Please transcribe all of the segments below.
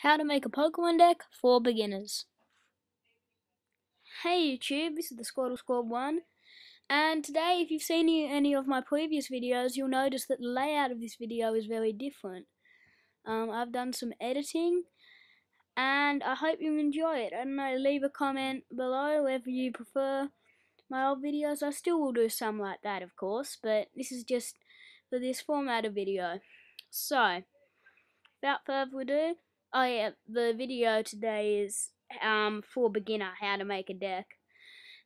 How to make a Pokemon deck for beginners. Hey YouTube, this is the Squirtle Squad 1, and today if you've seen any of my previous videos, you'll notice that the layout of this video is very different. I've done some editing, and I hope you enjoy it. I don't know, leave a comment below whether you prefer my old videos. I still will do some like that, of course, but this is just for this format of video. So, without further ado, oh yeah, the video today is for beginner, how to make a deck.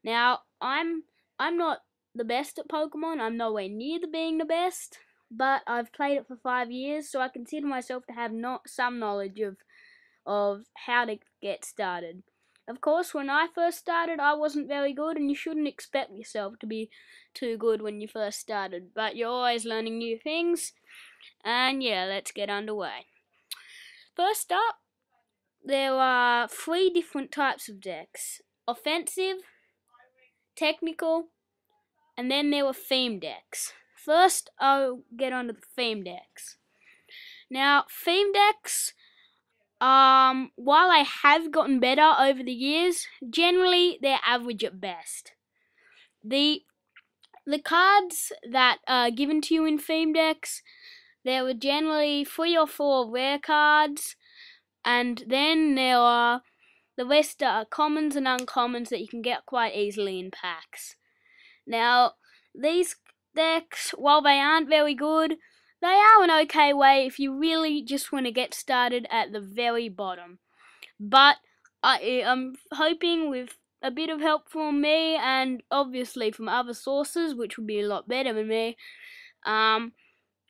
Now, I'm not the best at Pokemon. I'm nowhere near being the best, but I've played it for 5 years, so I consider myself to have some knowledge of how to get started. Of course, when I first started, I wasn't very good, and you shouldn't expect yourself to be too good when you first started, but you're always learning new things, and yeah, let's get underway. First up, there are 3 different types of decks: offensive, technical, and then there were theme decks. First, I'll get onto the theme decks. Now, theme decks, while I have gotten better over the years, generally they're average at best. The cards that are given to you in theme decks, there were generally 3 or 4 rare cards, and then there are the rest are commons and uncommons that you can get quite easily in packs. Now, these decks, while they aren't very good, they are an okay way if you really just want to get started at the very bottom. But I'm hoping with a bit of help from me and obviously from other sources, which would be a lot better than me,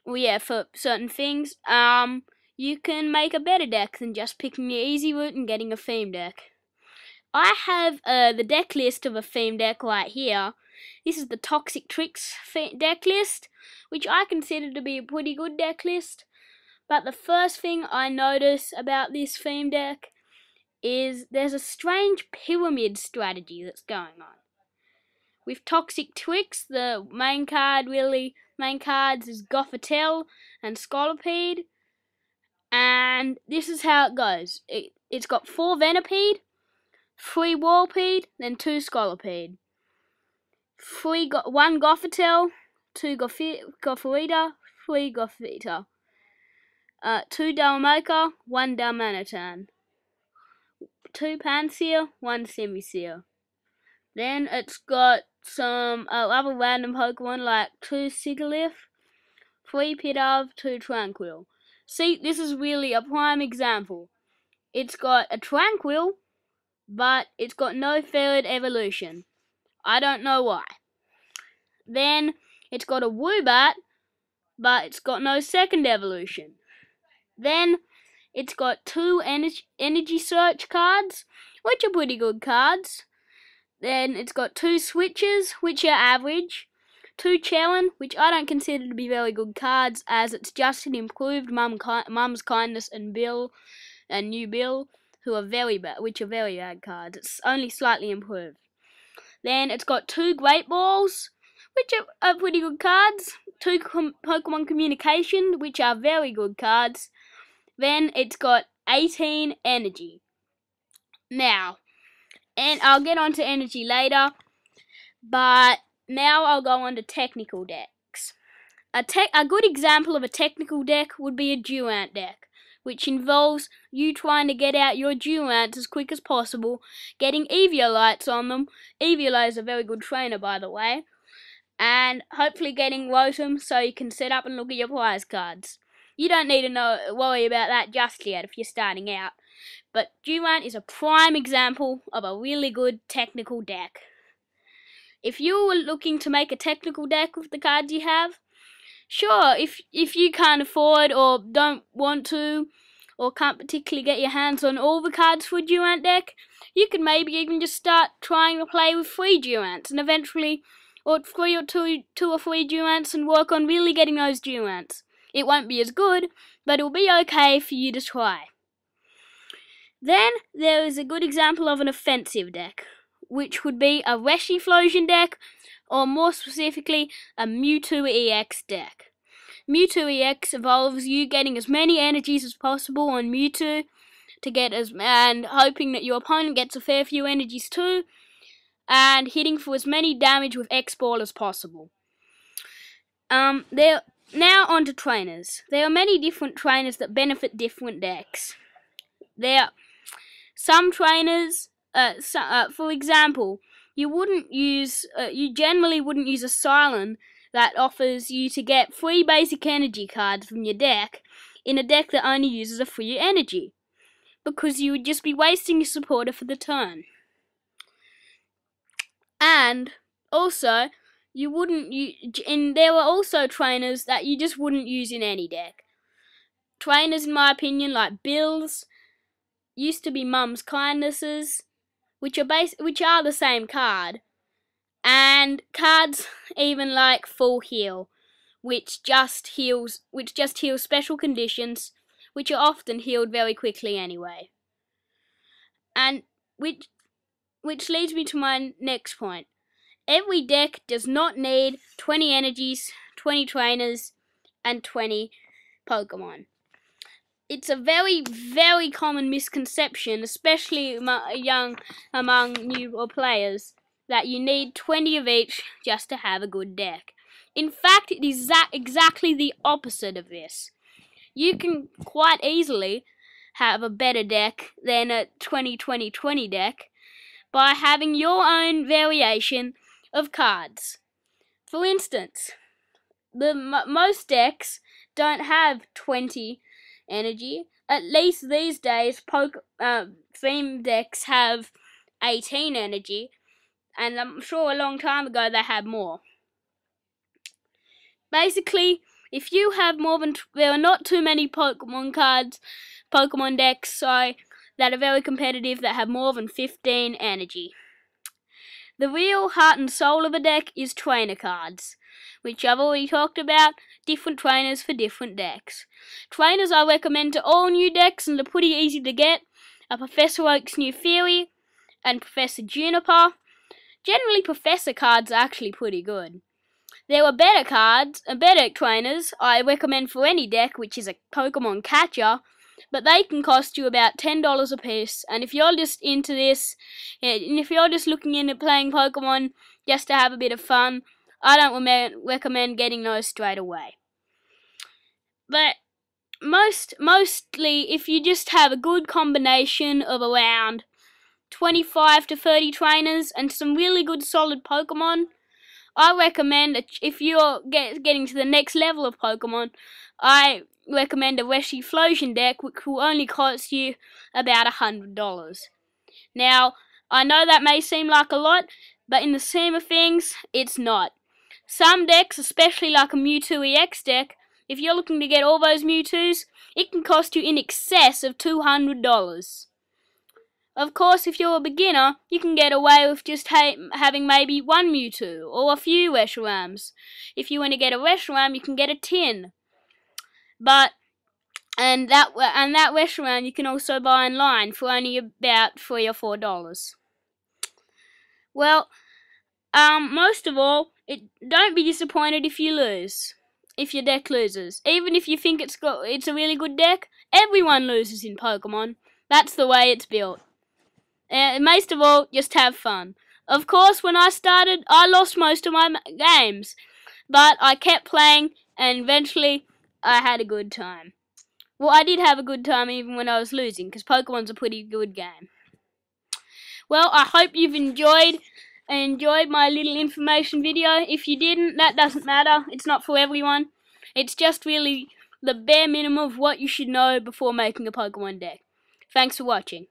well, yeah, for certain things, you can make a better deck than just picking the easy route and getting a theme deck. I have the deck list of a theme deck right here. This is the Toxic Tricks deck list, which I consider to be a pretty good deck list. But the first thing I notice about this theme deck is there's a strange pyramid strategy that's going on. With Toxic Tricks, the main cards is Gothitelle and Scolipede. And this is how it goes. It's got 4 Venipede, 3 Whirlipede, then 2 Scolipede. 1 Gothitelle, 2 Gothorita, 3 Gothita. 2 Darumaka, 1 Darmanitan. 2 Pansear, 1 Simisear. Then it's got some other random Pokemon like 2 Sigilyph, 3 Pidove, 2 Tranquil. See, this is really a prime example. It's got a Tranquil, but it's got no third evolution. I don't know why. Then it's got a Woobat, but it's got no second evolution. Then it's got 2 Energy Search cards, which are pretty good cards. Then it's got 2 Switches, which are average. 2 Chellin, which I don't consider to be very good cards, as it's just an improved Mum's Kindness and New Bill, who are very bad, which are very bad cards. It's only slightly improved. Then it's got 2 Great Balls, which are pretty good cards. 2 Pokemon Communication, which are very good cards. Then it's got 18 Energy. Now, and I'll get onto Energy later, but now I'll go on to technical decks. A good example of a technical deck would be a Durant deck, which involves you trying to get out your Durants as quick as possible, getting Eviolites on them. Eviolite is a very good trainer, by the way, and hopefully getting Rotom so you can set up and look at your prize cards. You don't need to worry about that just yet if you're starting out, but Durant is a prime example of a really good technical deck. If you were looking to make a technical deck with the cards you have, sure, if you can't afford or don't want to or can't particularly get your hands on all the cards for a Durant deck, you could maybe even just start trying to play with 3 Durants and eventually, or 2 or 3 Durants, and work on really getting those Durants. It won't be as good, but it'll be okay for you to try. Then there is a good example of an offensive deck, which would be a Reshiflosion deck, or more specifically, a Mewtwo EX deck. Mewtwo EX involves you getting as many energies as possible on Mewtwo, to get and hoping that your opponent gets a fair few energies too, and hitting for as many damage with X-Ball as possible. Now on to trainers. There are many different trainers that benefit different decks. There, some trainers, for example, you generally wouldn't use a Silent that offers you to get 3 basic energy cards from your deck in a deck that only uses a free energy, because you would just be wasting your supporter for the turn. And also, there were also trainers that you just wouldn't use in any deck. Trainers, in my opinion, like Bills, used to be Mum's Kindnesses, which are the same card, and cards even like Full Heal, which just heals special conditions, which are often healed very quickly anyway. And which leads me to my next point. Every deck does not need 20 energies, 20 trainers, and 20 Pokemon. It's a very, very common misconception, especially among newer players, that you need 20 of each just to have a good deck. In fact, it is exactly the opposite of this. You can quite easily have a better deck than a 20-20-20 deck by having your own variation of cards. For instance, most decks don't have 20 energy. At least these days, theme decks have 18 energy, and I'm sure a long time ago they had more. Basically, if you have there are not too many Pokemon decks, that are very competitive that have more than 15 energy. The real heart and soul of a deck is trainer cards, which I've already talked about, different trainers for different decks. Trainers I recommend to all new decks, and they're pretty easy to get, are Professor Oak's New Theory and Professor Juniper. Generally, Professor cards are actually pretty good. There are better trainers I recommend for any deck, which is a Pokemon Catcher, but they can cost you about $10 a piece, and if you're just into this, and if you're just looking into playing Pokemon just to have a bit of fun, I don't recommend getting those straight away. But mostly, if you just have a good combination of around 25 to 30 trainers and some really good solid Pokemon, I recommend that if you're getting to the next level of Pokemon, I recommend a Reshiflosion deck, which will only cost you about $100. Now, I know that may seem like a lot, but in the scheme of things, it's not. Some decks, especially like a Mewtwo EX deck, if you're looking to get all those Mewtwo's, it can cost you in excess of $200. Of course, if you're a beginner, you can get away with just having maybe one Mewtwo or a few Reshurams. If you want to get a Reshiram, you can get a tin. And that Reshiram you can also buy online for only about $3 or $4. Well, most of all, don't be disappointed if you lose. If your deck loses. Even if you think it's a really good deck, everyone loses in Pokemon. That's the way it's built. And most of all, just have fun. Of course, when I started, I lost most of my games. But I kept playing, and eventually, I had a good time. Well, I did have a good time even when I was losing, because Pokemon's a pretty good game. Well, I hope you've enjoyed my little information video. If you didn't, that doesn't matter. It's not for everyone. It's just really the bare minimum of what you should know before making a Pokemon deck. Thanks for watching.